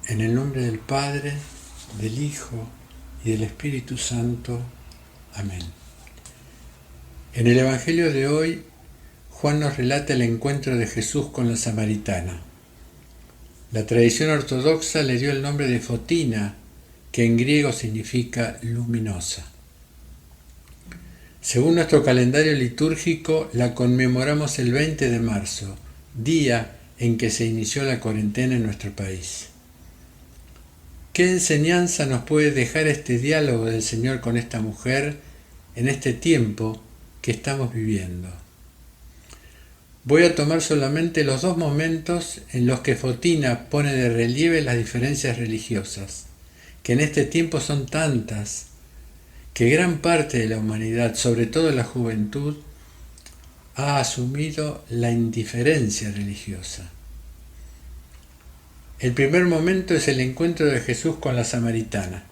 En el nombre del Padre, del Hijo y del Espíritu Santo. Amén. En el Evangelio de hoy, Juan nos relata el encuentro de Jesús con la samaritana. La tradición ortodoxa le dio el nombre de Fotina, que en griego significa luminosa. Según nuestro calendario litúrgico, la conmemoramos el 20 de marzo, día en que se inició la cuarentena en nuestro país. ¿Qué enseñanza nos puede dejar este diálogo del Señor con esta mujer en este tiempo que estamos viviendo? Voy a tomar solamente los dos momentos en los que Fotina pone de relieve las diferencias religiosas, que en este tiempo son tantas, que gran parte de la humanidad, sobre todo la juventud, ha asumido la indiferencia religiosa. El primer momento es el encuentro de Jesús con la samaritana.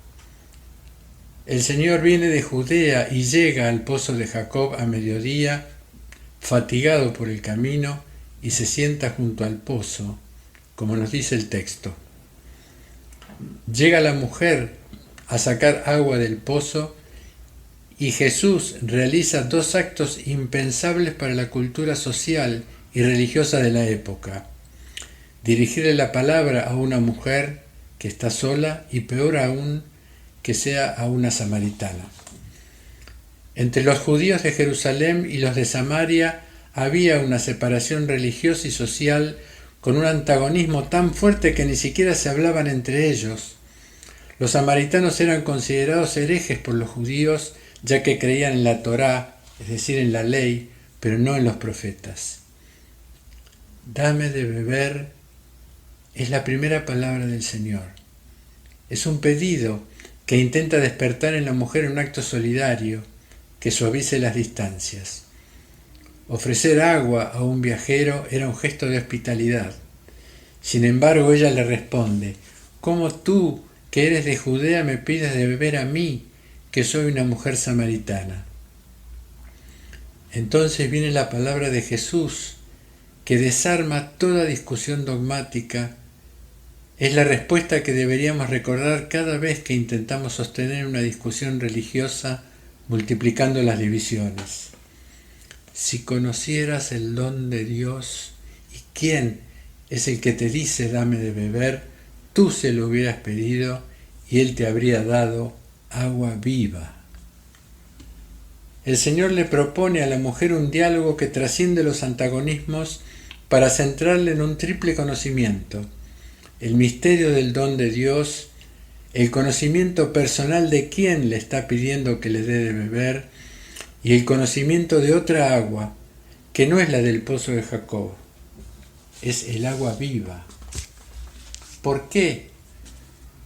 El Señor viene de Judea y llega al pozo de Jacob a mediodía, fatigado por el camino, y se sienta junto al pozo, como nos dice el texto. Llega la mujer a sacar agua del pozo y Jesús realiza dos actos impensables para la cultura social y religiosa de la época: dirigirle la palabra a una mujer que está sola y, peor aún, que sea a una samaritana. Entre los judíos de Jerusalén y los de Samaria había una separación religiosa y social con un antagonismo tan fuerte que ni siquiera se hablaban entre ellos. Los samaritanos eran considerados herejes por los judíos, ya que creían en la Torá, es decir, en la ley, pero no en los profetas. Dame de beber es la primera palabra del Señor. Es un pedido que intenta despertar en la mujer un acto solidario que suavice las distancias. Ofrecer agua a un viajero era un gesto de hospitalidad. Sin embargo, ella le responde: ¿cómo tú, que eres de Judea, me pides de beber a mí, que soy una mujer samaritana? Entonces viene la palabra de Jesús, que desarma toda discusión dogmática. Es la respuesta que deberíamos recordar cada vez que intentamos sostener una discusión religiosa multiplicando las divisiones. Si conocieras el don de Dios y quién es el que te dice dame de beber, tú se lo hubieras pedido y Él te habría dado agua viva. El Señor le propone a la mujer un diálogo que trasciende los antagonismos para centrarle en un triple conocimiento: el misterio del don de Dios, el conocimiento personal de quién le está pidiendo que le dé de beber y el conocimiento de otra agua, que no es la del pozo de Jacob, es el agua viva. ¿Por qué?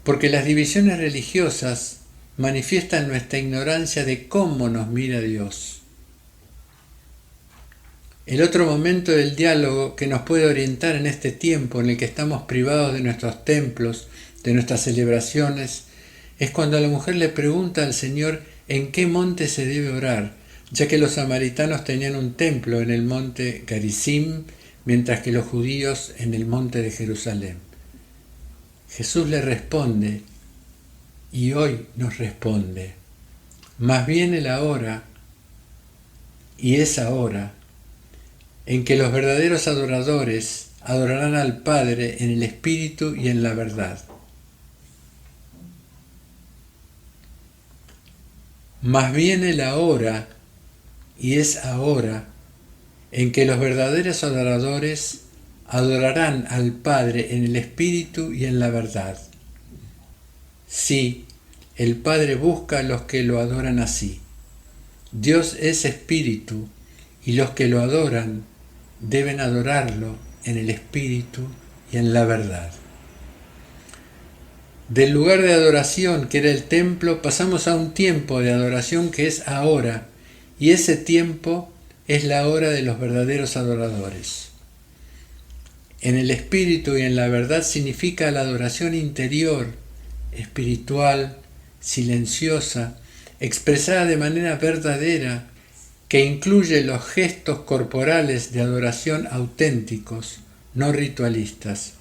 Porque las divisiones religiosas manifiestan nuestra ignorancia de cómo nos mira Dios. El otro momento del diálogo que nos puede orientar en este tiempo en el que estamos privados de nuestros templos, de nuestras celebraciones, es cuando la mujer le pregunta al Señor en qué monte se debe orar, ya que los samaritanos tenían un templo en el monte Garizim, mientras que los judíos en el monte de Jerusalén. Jesús le responde, y hoy nos responde: más viene la hora, y es ahora, en que los verdaderos adoradores adorarán al Padre en el Espíritu y en la verdad. Mas viene la hora, y es ahora, en que los verdaderos adoradores adorarán al Padre en el Espíritu y en la verdad. Sí, el Padre busca a los que lo adoran así. Dios es Espíritu, y los que lo adoran deben adorarlo en el Espíritu y en la verdad. Del lugar de adoración que era el templo pasamos a un tiempo de adoración que es ahora, y ese tiempo es la hora de los verdaderos adoradores. En el Espíritu y en la verdad significa la adoración interior, espiritual, silenciosa, expresada de manera verdadera, que incluye los gestos corporales de adoración auténticos, no ritualistas.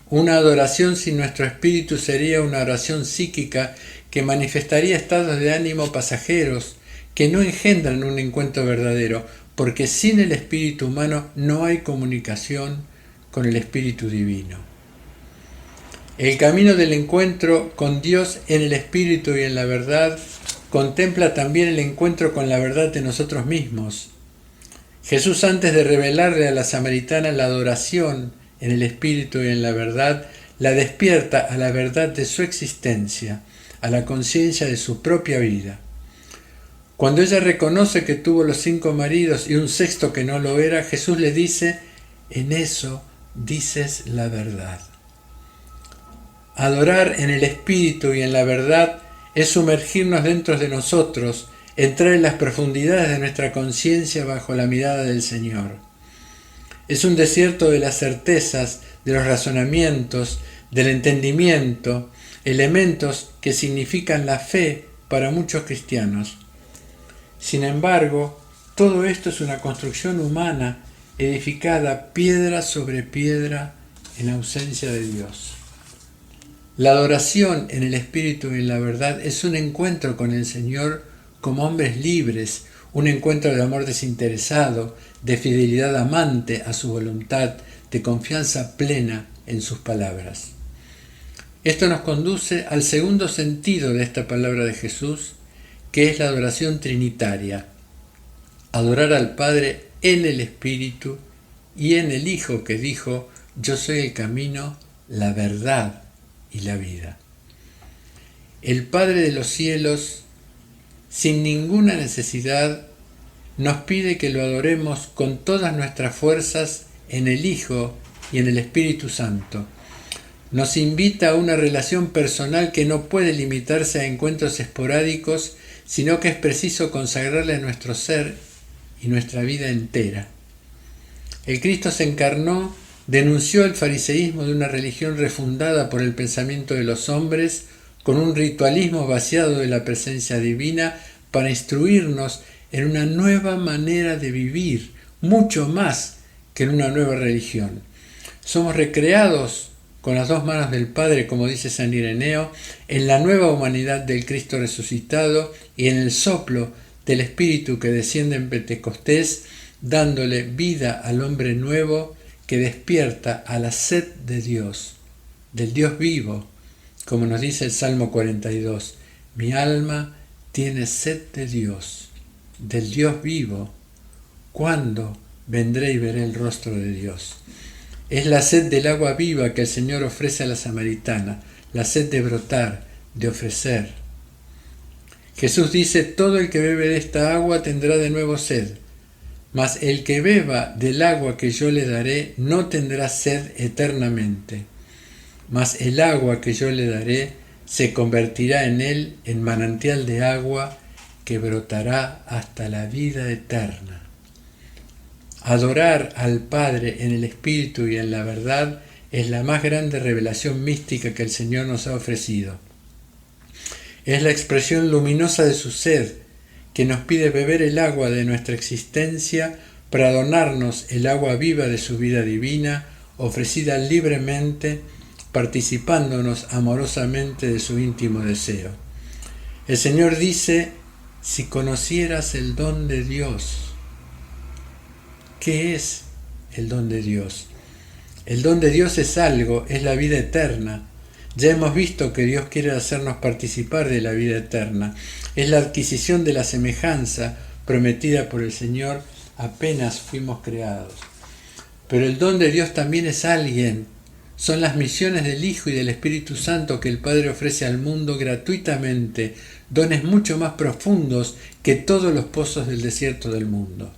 Una adoración sin nuestro espíritu sería una oración psíquica que manifestaría estados de ánimo pasajeros que no engendran un encuentro verdadero, porque sin el espíritu humano no hay comunicación con el espíritu divino. El camino del encuentro con Dios en el espíritu y en la verdad contempla también el encuentro con la verdad de nosotros mismos. Jesús, antes de revelarle a la samaritana la adoración en el espíritu y en la verdad, la despierta a la verdad de su existencia, a la conciencia de su propia vida. Cuando ella reconoce que tuvo los 5 maridos y un sexto que no lo era, Jesús le dice: en eso dices la verdad. Adorar en el espíritu y en la verdad es sumergirnos dentro de nosotros, entrar en las profundidades de nuestra conciencia bajo la mirada del Señor. Es un desierto de las certezas, de los razonamientos, del entendimiento, elementos que significan la fe para muchos cristianos. Sin embargo, todo esto es una construcción humana edificada piedra sobre piedra en ausencia de Dios. La adoración en el espíritu y en la verdad es un encuentro con el Señor como hombres libres, un encuentro de amor desinteresado, de fidelidad amante a su voluntad, de confianza plena en sus palabras. Esto nos conduce al segundo sentido de esta palabra de Jesús, que es la adoración trinitaria. Adorar al Padre en el Espíritu y en el Hijo que dijo: yo soy el camino, la verdad y la vida. El Padre de los cielos, sin ninguna necesidad, nos pide que lo adoremos con todas nuestras fuerzas en el Hijo y en el Espíritu Santo. Nos invita a una relación personal que no puede limitarse a encuentros esporádicos, sino que es preciso consagrarle a nuestro ser y nuestra vida entera. El Cristo se encarnó, denunció el fariseísmo de una religión refundada por el pensamiento de los hombres, con un ritualismo vaciado de la presencia divina, para instruirnos en una nueva manera de vivir, mucho más que en una nueva religión. Somos recreados con las 2 manos del Padre, como dice San Ireneo, en la nueva humanidad del Cristo resucitado y en el soplo del Espíritu que desciende en Pentecostés, dándole vida al hombre nuevo que despierta a la sed de Dios, del Dios vivo, como nos dice el Salmo 42. Mi alma tiene sed de Dios, del Dios vivo. ¿Cuándo vendré y veré el rostro de Dios? Es la sed del agua viva que el Señor ofrece a la samaritana, la sed de brotar, de ofrecer. Jesús dice: todo el que bebe de esta agua tendrá de nuevo sed, mas el que beba del agua que yo le daré no tendrá sed eternamente, mas el agua que yo le daré se convertirá en él en manantial de agua que brotará hasta la vida eterna. Adorar al Padre en el Espíritu y en la verdad es la más grande revelación mística que el Señor nos ha ofrecido. Es la expresión luminosa de su sed, que nos pide beber el agua de nuestra existencia para donarnos el agua viva de su vida divina, ofrecida libremente, participándonos amorosamente de su íntimo deseo. El Señor dice: si conocieras el don de Dios. ¿Qué es el don de Dios? El don de Dios es algo, es la vida eterna. Ya hemos visto que Dios quiere hacernos participar de la vida eterna. Es la adquisición de la semejanza prometida por el Señor apenas fuimos creados. Pero el don de Dios también es alguien. Son las misiones del Hijo y del Espíritu Santo que el Padre ofrece al mundo gratuitamente, dones mucho más profundos que todos los pozos del desierto del mundo.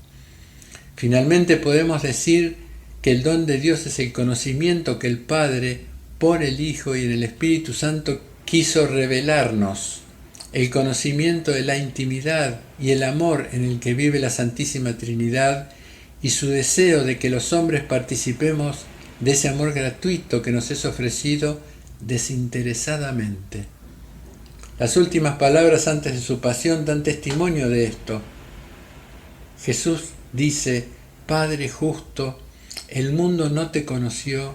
Finalmente podemos decir que el don de Dios es el conocimiento que el Padre, por el Hijo y en el Espíritu Santo, quiso revelarnos, el conocimiento de la intimidad y el amor en el que vive la Santísima Trinidad y su deseo de que los hombres participemos de ese amor gratuito que nos es ofrecido desinteresadamente. Las últimas palabras antes de su pasión dan testimonio de esto. Jesús dice: Padre justo, el mundo no te conoció,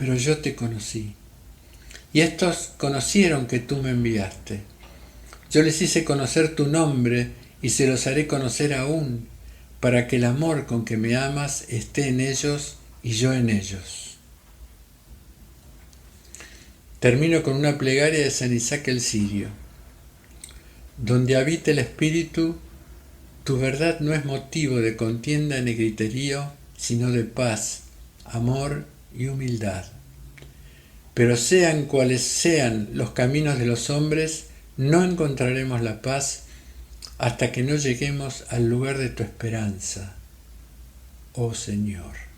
pero yo te conocí. Y estos conocieron que tú me enviaste. Yo les hice conocer tu nombre y se los haré conocer aún, para que el amor con que me amas esté en ellos y yo en ellos. Termino con una plegaria de San Isaac el Sirio. Donde habita el Espíritu, tu verdad no es motivo de contienda ni griterío, sino de paz, amor y humildad. Pero sean cuales sean los caminos de los hombres, no encontraremos la paz hasta que no lleguemos al lugar de tu esperanza, oh Señor.